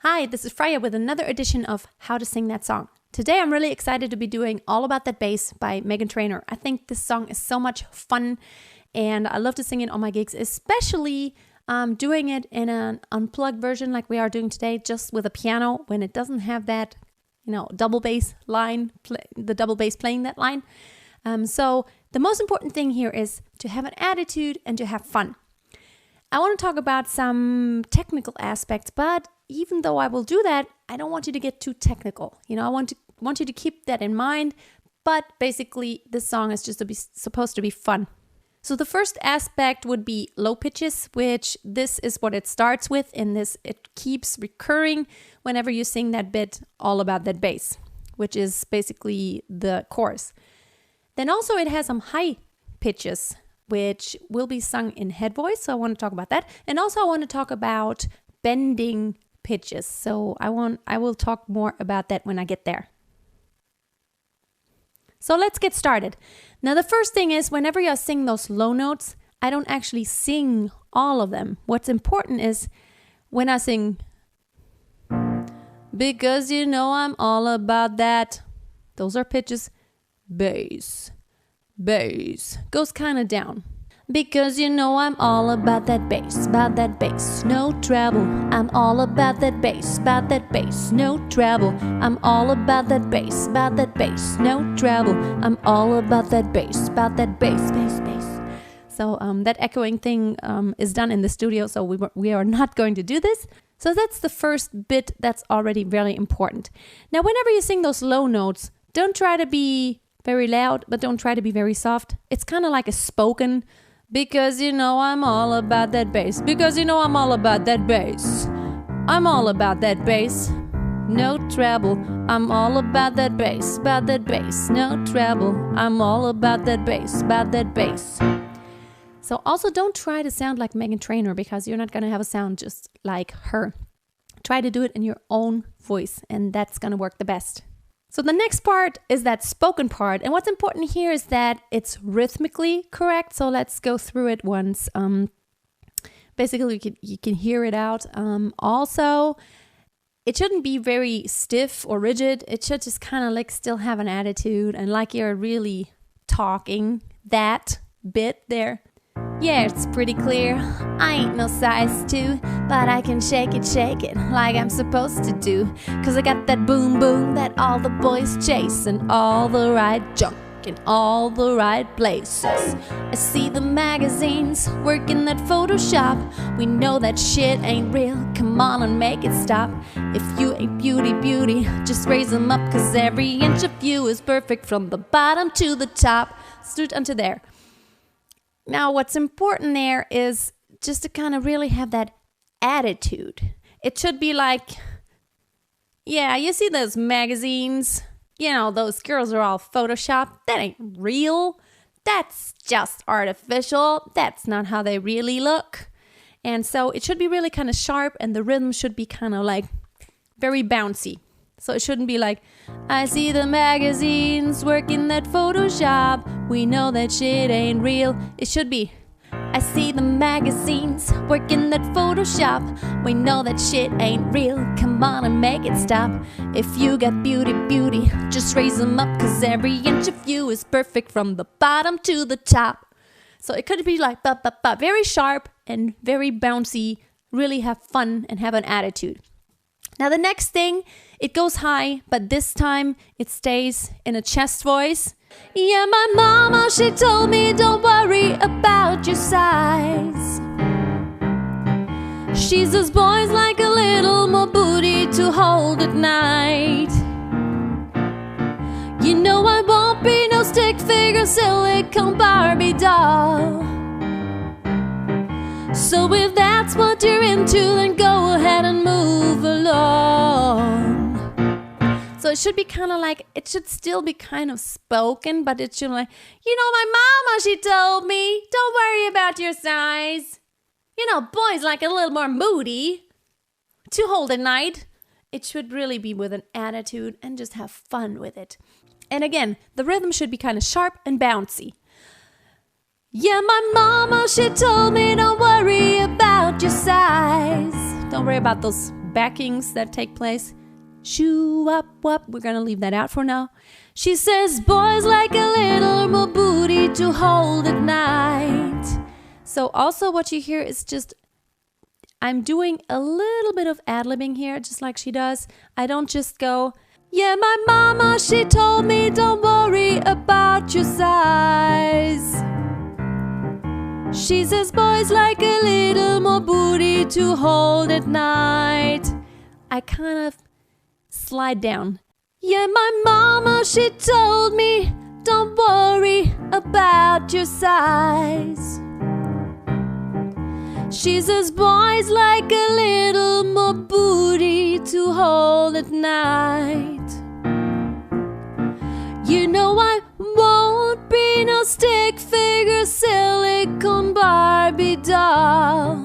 Hi, this is Freya with another edition of How to Sing That Song. Today I'm really excited to be doing All About That Bass by Meghan Trainor. I think this song is so much fun and I love to sing it on my gigs, especially doing it in an unplugged version like we are doing today, just with a piano when it doesn't have that, double bass line, the double bass playing that line. So the most important thing here is to have an attitude and to have fun. I want to talk about some technical aspects, but even though I will do that, I don't want you to get too technical. I want you to keep that in mind, but basically this song is just supposed to be fun. So the first aspect would be low pitches, which this is what it starts with, and it keeps recurring whenever you sing that bit All About That Bass, which is basically the chorus. Then also it has some high pitches, which will be sung in head voice. So I want to talk about that. And also I want to talk about bending pitches. So I will talk more about that when I get there. So let's get started. Now the first thing is whenever you sing those low notes, I don't actually sing all of them. What's important is when I sing, because I'm all about that. Those are pitches. Bass, goes kind of down. Because I'm all about that bass, no treble. I'm all about that bass, no treble. I'm all about that bass, no treble. I'm all about that bass, bass. So that echoing thing is done in the studio, so we are not going to do this. So that's the first bit that's already very important. Now, whenever you sing those low notes, don't try to be very loud, but don't try to be very soft. It's kind of like a spoken, because I'm all about that bass. Because I'm all about that bass. I'm all about that bass. No treble. I'm all about that bass. No treble. I'm all about that bass. So also don't try to sound like Meghan Trainor, because you're not going to have a sound just like her. Try to do it in your own voice, and that's going to work the best. So the next part is that spoken part. And what's important here is that it's rhythmically correct. So let's go through it once. Basically, you can hear it out. Also, it shouldn't be very stiff or rigid. It should just kind of like still have an attitude and like you're really talking that bit there. Yeah, it's pretty clear. I ain't no size 2, but I can shake it like I'm supposed to do. 'Cause I got that boom boom that all the boys chase, and all the right junk in all the right places. I see the magazines working that Photoshop. We know that shit ain't real. Come on and make it stop. If you ain't beauty, just raise them up. 'Cause every inch of you is perfect from the bottom to the top. Straight onto there. Now, what's important there is just to kind of really have that attitude. It should be like, yeah, you see those magazines? Those girls are all Photoshopped. That ain't real. That's just artificial. That's not how they really look. And so it should be really kind of sharp, and the rhythm should be kind of like very bouncy. So it shouldn't be like, I see the magazines working that Photoshop. We know that shit ain't real. It should be, I see the magazines working that Photoshop. We know that shit ain't real. Come on and make it stop. If you got beauty, just raise them up. 'Cause every inch of you is perfect from the bottom to the top. So it could be like, very sharp and very bouncy. Really have fun and have an attitude. Now the next thing, it goes high, but this time it stays in a chest voice. Yeah, my mama, she told me don't worry about your size. She says boys like a little more booty to hold at night. I won't be no stick figure silicone Barbie doll. So if that's what you're into, then go ahead and move along. So it should be kind of like, it should still be kind of spoken, but it should like, my mama, she told me, don't worry about your size. Boys like a little more moody to hold at night. It should really be with an attitude and just have fun with it. And again, the rhythm should be kind of sharp and bouncy. Yeah, my mama, she told me don't worry about your size. Don't worry about those backings that take place. Shoo up, wop. We're gonna leave that out for now. She says, boys like a little more booty to hold at night. So also what you hear is just, I'm doing a little bit of ad-libbing here, just like she does. I don't just go, yeah, my mama, she told me don't worry about your size. She says, boys like a little more booty to hold at night. I kind of slide down. Yeah, my mama, she told me don't worry about your size. She says, boys like a little more booty to hold at night. You know I won't be no stick figure silicone Barbie doll.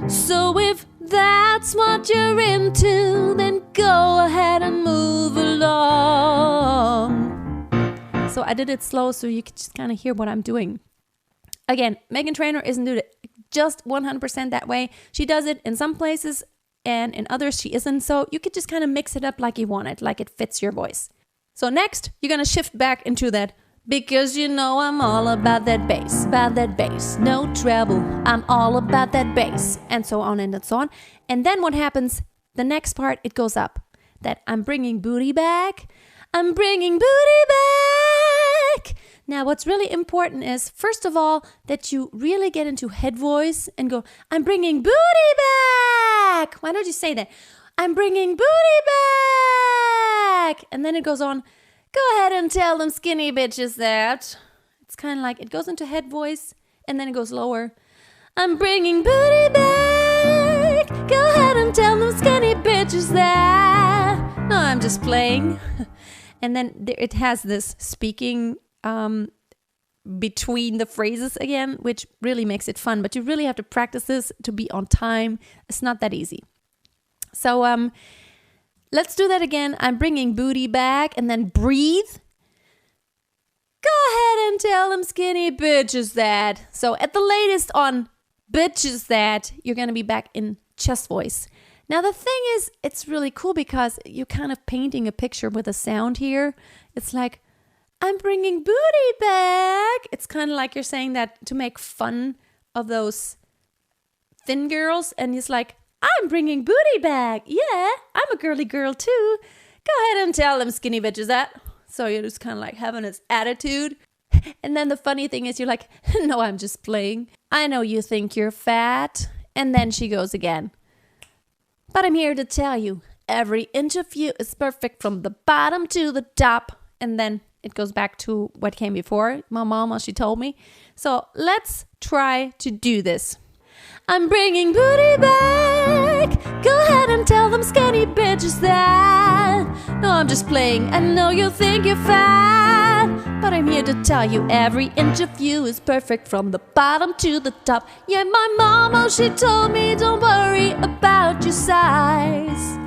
So if that's what you're into, then go ahead and move along. So I did it slow so you could just kind of hear what I'm doing. Again, Meghan Trainor isn't doing it just 100% that way. She does it in some places and in others she isn't. So you could just kind of mix it up like you want it, like it fits your voice. So next, you're going to shift back into that, because you know I'm all about that bass, no treble. I'm all about that bass, and so on and so on. And then what happens, the next part, it goes up. That I'm bringing booty back. I'm bringing booty back. Now, what's really important is, first of all, that you really get into head voice and go, I'm bringing booty back. Why don't you say that? I'm bringing booty back. And then it goes on, go ahead and tell them skinny bitches that. It's kind of like, it goes into head voice and then it goes lower. I'm bringing booty back. Go ahead and tell them skinny bitches that. No, I'm just playing. And then it has this speaking between the phrases again, which really makes it fun. But you really have to practice this to be on time. It's not that easy. So let's do that again. I'm bringing booty back, and then breathe. Go ahead and tell them skinny bitches that. So at the latest on bitches that, you're going to be back in chest voice. Now the thing is, it's really cool because you're kind of painting a picture with a sound here. It's like, I'm bringing booty back. It's kind of like you're saying that to make fun of those thin girls. And it's like, I'm bringing booty back. Yeah, I'm a girly girl too. Go ahead and tell them skinny bitches that. So you're just kind of like having this attitude. And then the funny thing is you're like, no, I'm just playing. I know you think you're fat. And then she goes again. But I'm here to tell you, every inch of you is perfect from the bottom to the top. And then it goes back to what came before. My mama, she told me. So let's try to do this. I'm bringing booty back. Go ahead and tell them skinny bitches that. No, I'm just playing. I know you think you're fat, but I'm here to tell you every inch of you is perfect from the bottom to the top. Yeah, my mama, she told me don't worry about your size.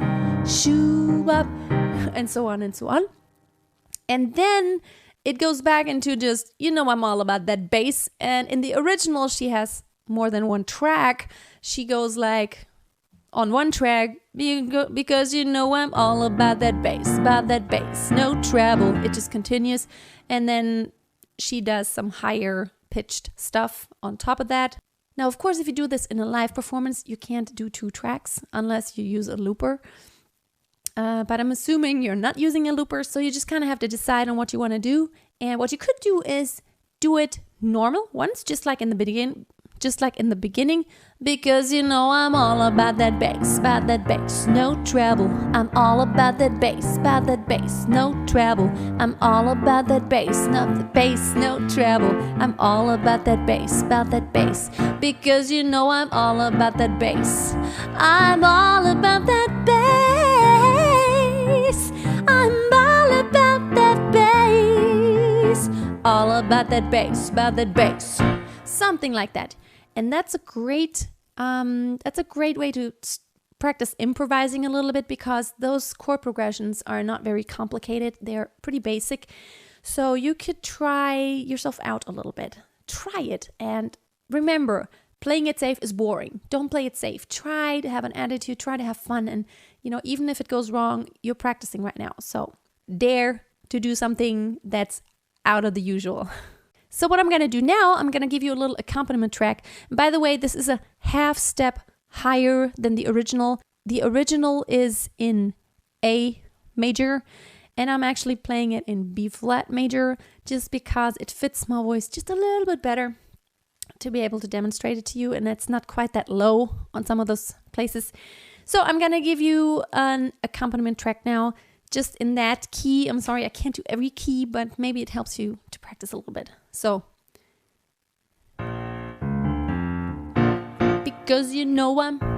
Shoo up, and so on and so on. And then it goes back into just, you know, I'm all about that bass. And in the original, she has more than one track. She goes like on one track, because you know I'm all about that bass, no treble. It just continues. And then she does some higher pitched stuff on top of that. Now, of course, if you do this in a live performance, you can't do 2 tracks unless you use a looper. But I'm assuming you're not using a looper, so you just kind of have to decide on what you want to do. And what you could do is do it normal once, just like in the beginning, because you know I'm all about that bass, no treble. I'm all about that bass, no treble. I'm all about that bass, no treble. I'm all about that bass, because you know I'm all about that bass. I'm all about that bass. I'm all about that bass. All about that bass, something like that. And that's a great way to practice improvising a little bit, because those chord progressions are not very complicated. They're pretty basic. So you could try yourself out a little bit. Try it. And remember, playing it safe is boring. Don't play it safe. Try to have an attitude, try to have fun. And, even if it goes wrong, you're practicing right now. So dare to do something that's out of the usual. So what I'm going to do now, I'm going to give you a little accompaniment track. And by the way, this is a half step higher than the original. The original is in A major, and I'm actually playing it in B flat major just because it fits my voice just a little bit better to be able to demonstrate it to you, and it's not quite that low on some of those places. So I'm gonna give you an accompaniment track now, just in that key. I'm sorry, I can't do every key, but maybe it helps you to practice a little bit. So, because I'm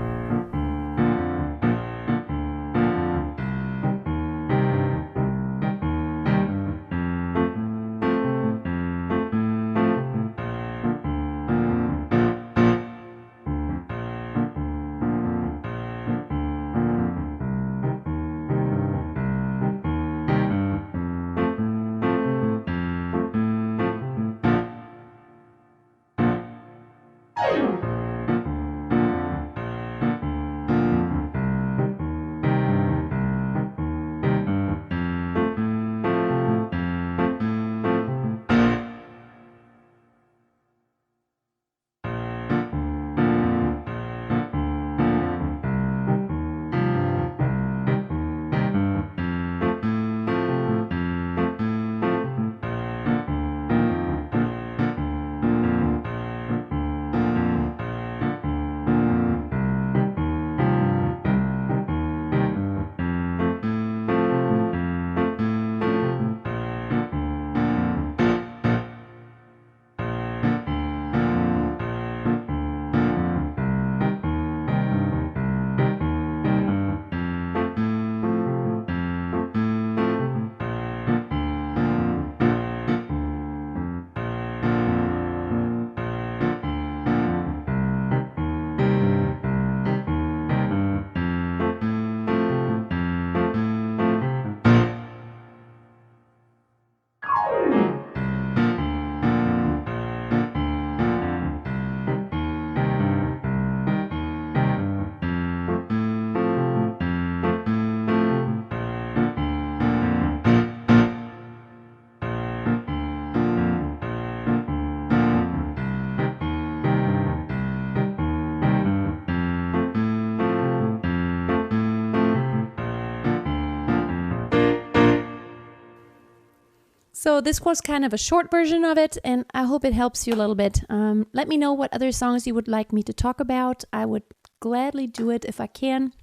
So this was kind of a short version of it, and I hope it helps you a little bit. Let me know what other songs you would like me to talk about. I would gladly do it if I can.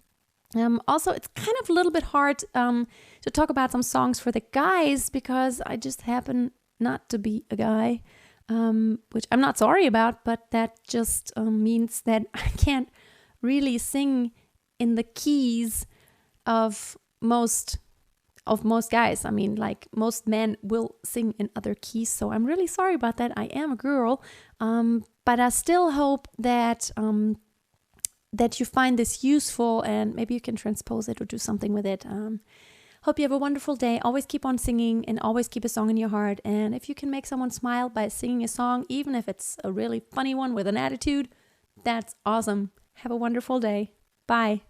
Also, it's kind of a little bit hard to talk about some songs for the guys because I just happen not to be a guy, which I'm not sorry about, but that just means that I can't really sing in the keys of most guys. I mean, like most men will sing in other keys, so I'm really sorry about that. I am a girl, but I still hope that that you find this useful and maybe you can transpose it or do something with it. Hope you have a wonderful day. Always keep on singing and always keep a song in your heart. And if you can make someone smile by singing a song, even if it's a really funny one with an attitude, that's awesome. Have a wonderful day. Bye.